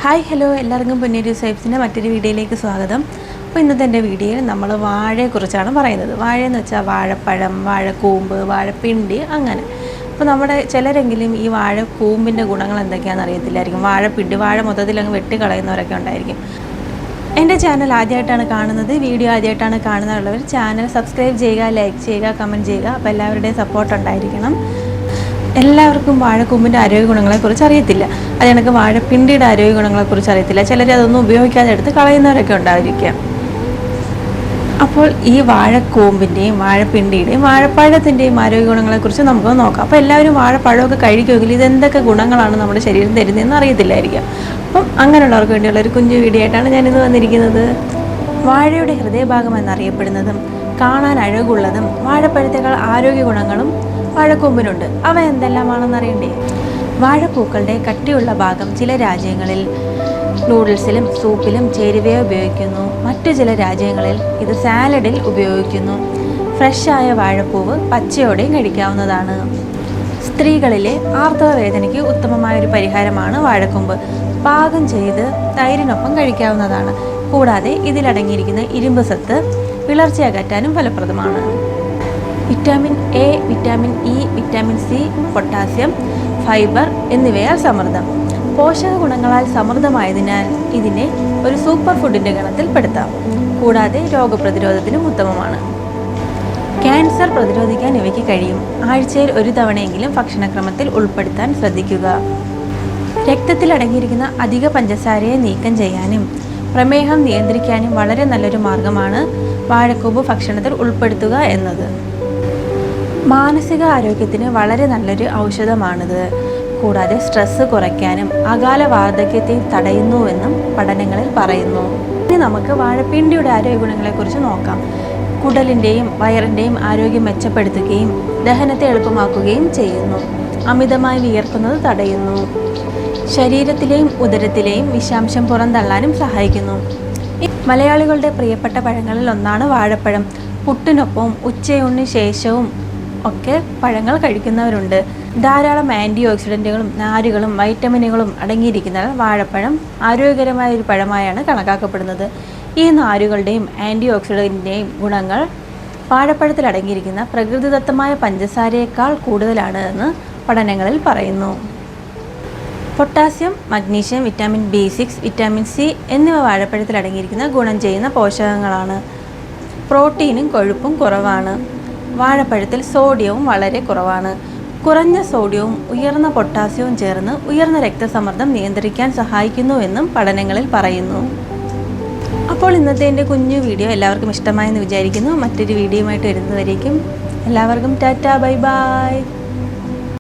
Hi hello എല്ലാവർക്കും പൊന്നേരി സൈബ്സിൻ്റെ മറ്റൊരു വീഡിയോയിലേക്ക് സ്വാഗതം. അപ്പോൾ ഇന്നത്തെ എൻ്റെ വീഡിയോയിൽ നമ്മൾ വാഴയെക്കുറിച്ചാണ് പറയുന്നത്. വാഴയെന്ന് വെച്ചാൽ വാഴപ്പഴം, വാഴക്കൂമ്പ്, വാഴപ്പിണ്ടി അങ്ങനെ. അപ്പോൾ നമ്മുടെ ചിലരെങ്കിലും ഈ വാഴക്കൂമ്പിൻ്റെ ഗുണങ്ങൾ എന്തൊക്കെയാണെന്ന് അറിയത്തില്ലായിരിക്കും. വാഴപ്പിണ്ടി, വാഴ മൊത്തത്തിൽ അങ്ങ് വെട്ടിക്കളയുന്നവരൊക്കെ ഉണ്ടായിരിക്കും. എൻ്റെ ചാനൽ ആദ്യമായിട്ടാണ് കാണുന്നത്, വീഡിയോ ആദ്യമായിട്ടാണ് കാണുന്നവർ ചാനൽ സബ്സ്ക്രൈബ് ചെയ്യുക, ലൈക്ക് ചെയ്യുക, കമൻറ്റ് ചെയ്യുക. അപ്പോൾ എല്ലാവരുടെയും സപ്പോർട്ട് ഉണ്ടായിരിക്കണം. എല്ലാവർക്കും വാഴക്കൂമ്പിൻ്റെ ആരോഗ്യ ഗുണങ്ങളെക്കുറിച്ച് അറിയത്തില്ല. അത് കണക്ക് വാഴപ്പിണ്ടിയുടെ ആരോഗ്യ ഗുണങ്ങളെക്കുറിച്ച് അറിയത്തില്ല. ചിലർ അതൊന്നും ഉപയോഗിക്കാതെ എടുത്ത് കളയുന്നവരൊക്കെ ഉണ്ടായിരിക്കാം. അപ്പോൾ ഈ വാഴക്കൂമ്പിൻ്റെയും വാഴപ്പിണ്ടിയുടെയും വാഴപ്പഴത്തിൻ്റെയും ആരോഗ്യ ഗുണങ്ങളെക്കുറിച്ച് നമുക്ക് നോക്കാം. അപ്പോൾ എല്ലാവരും വാഴപ്പഴമൊക്കെ കഴിക്കുമെങ്കിൽ ഇതെന്തൊക്കെ ഗുണങ്ങളാണ് നമ്മുടെ ശരീരം തരുന്നതെന്ന് അറിയത്തില്ലായിരിക്കാം. അപ്പം അങ്ങനെയുള്ളവർക്ക് വേണ്ടിയുള്ള ഒരു കുഞ്ഞു വീഡിയോ ആയിട്ടാണ് ഞാനിന്ന് വന്നിരിക്കുന്നത്. വാഴയുടെ ഹൃദയഭാഗം എന്നറിയപ്പെടുന്നതും കാണാൻ അഴകുള്ളതും വാഴപ്പഴത്തേക്കാൾ ആരോഗ്യ ഗുണങ്ങളും വാഴക്കൂമ്പിനുണ്ട്. അവ എന്തെല്ലാമാണെന്ന് അറിയണ്ടേ? വാഴപ്പൂക്കളുടെ കട്ടിയുള്ള ഭാഗം ചില രാജ്യങ്ങളിൽ നൂഡിൽസിലും സൂപ്പിലും ചേരുവയോ ഉപയോഗിക്കുന്നു. മറ്റു ചില രാജ്യങ്ങളിൽ ഇത് സാലഡിൽ ഉപയോഗിക്കുന്നു. ഫ്രഷായ വാഴപ്പൂവ് പച്ചയോടെയും കഴിക്കാവുന്നതാണ്. സ്ത്രീകളിലെ ആർത്തവ വേദനയ്ക്ക് ഉത്തമമായൊരു പരിഹാരമാണ് വാഴക്കൂമ്പ്. പാകം ചെയ്ത് തൈരിനൊപ്പം കഴിക്കാവുന്നതാണ്. കൂടാതെ ഇതിലടങ്ങിയിരിക്കുന്ന ഇരുമ്പ് സത്ത് വിളർച്ച അകറ്റാനും ഫലപ്രദമാണ്. Vitamin A, vitamin E, vitamin C, potassium, fibre എന്നിവയാൽ സമൃദ്ധം. പോഷക ഗുണങ്ങളാൽ സമൃദ്ധമായതിനാൽ ഇതിനെ ഒരു സൂപ്പർ ഫുഡിൻ്റെ ഗണത്തിൽപ്പെടുത്താം. കൂടാതെ രോഗപ്രതിരോധത്തിനും ഉത്തമമാണ്. ക്യാൻസർ പ്രതിരോധിക്കാൻ ഇവയ്ക്ക് കഴിയും. ആഴ്ചയിൽ ഒരു തവണയെങ്കിലും ഭക്ഷണക്രമത്തിൽ ഉൾപ്പെടുത്താൻ ശ്രദ്ധിക്കുക. രക്തത്തിൽ അടങ്ങിയിരിക്കുന്ന അധിക പഞ്ചസാരയെ നീക്കം ചെയ്യാനും പ്രമേഹം നിയന്ത്രിക്കാനും വളരെ നല്ലൊരു മാർഗമാണ് വാഴക്കൂമ്പ് ഭക്ഷണത്തിൽ ഉൾപ്പെടുത്തുക എന്നത്. മാനസിക ആരോഗ്യത്തിന് വളരെ നല്ലൊരു ഔഷധമാണിത്. കൂടാതെ സ്ട്രെസ് കുറയ്ക്കാനും അകാല വാർദ്ധക്യത്തെ തടയുന്നുവെന്നും പഠനങ്ങളിൽ പറയുന്നു. ഇനി നമുക്ക് വാഴപ്പിണ്ടിയുടെ ആരോഗ്യ ഗുണങ്ങളെക്കുറിച്ച് നോക്കാം. കുടലിൻ്റെയും വയറിൻ്റെയും ആരോഗ്യം മെച്ചപ്പെടുത്തുകയും ദഹനത്തെ എളുപ്പമാക്കുകയും ചെയ്യുന്നു. അമിതമായി വിയർക്കുന്നത് തടയുന്നു. ശരീരത്തിലെയും ഉദരത്തിലെയും വിഷാംശം പുറന്തള്ളാനും സഹായിക്കുന്നു. മലയാളികളുടെ പ്രിയപ്പെട്ട പഴങ്ങളിൽ ഒന്നാണ് വാഴപ്പഴം. പുട്ടിനൊപ്പവും ഉച്ചയൂണിന് ശേഷവും ഒക്കെ പഴങ്ങൾ കഴിക്കുന്നവരുണ്ട്. ധാരാളം ആൻറ്റി ഓക്സിഡൻറ്റുകളും നാരുകളും വൈറ്റമിനുകളും അടങ്ങിയിരിക്കുന്നതിനാൽ വാഴപ്പഴം ആരോഗ്യകരമായ ഒരു പഴമായാണ് കണക്കാക്കപ്പെടുന്നത്. ഈ നാരുകളുടെയും ആൻറ്റി ഓക്സിഡൻറ്റിൻ്റെയും ഗുണങ്ങൾ വാഴപ്പഴത്തിൽ അടങ്ങിയിരിക്കുന്ന പ്രകൃതിദത്തമായ പഞ്ചസാരയേക്കാൾ കൂടുതലാണ് എന്ന് പഠനങ്ങളിൽ പറയുന്നു. Potassium, magnesium, vitamin B6, vitamin C എന്നിവ വാഴപ്പഴത്തിൽ അടങ്ങിയിരിക്കുന്ന ഗുണം ചെയ്യുന്ന പോഷകങ്ങളാണ്. പ്രോട്ടീനും കൊഴുപ്പും കുറവാണ്. വാഴപ്പഴത്തിൽ സോഡിയവും വളരെ കുറവാണ്. കുറഞ്ഞ സോഡിയവും ഉയർന്ന പൊട്ടാസ്യവും ചേർന്ന് ഉയർന്ന രക്തസമ്മർദ്ദം നിയന്ത്രിക്കാൻ സഹായിക്കുന്നുവെന്നും പഠനങ്ങളിൽ പറയുന്നു. അപ്പോൾ ഇന്നത്തെ എൻ്റെ കുഞ്ഞു വീഡിയോ എല്ലാവർക്കും ഇഷ്ടമായെന്ന് വിചാരിക്കുന്നു. മറ്റൊരു വീഡിയോയുമായിട്ട് വരുന്നതുവരേക്കും എല്ലാവർക്കും ടാറ്റാ, ബൈ ബൈ.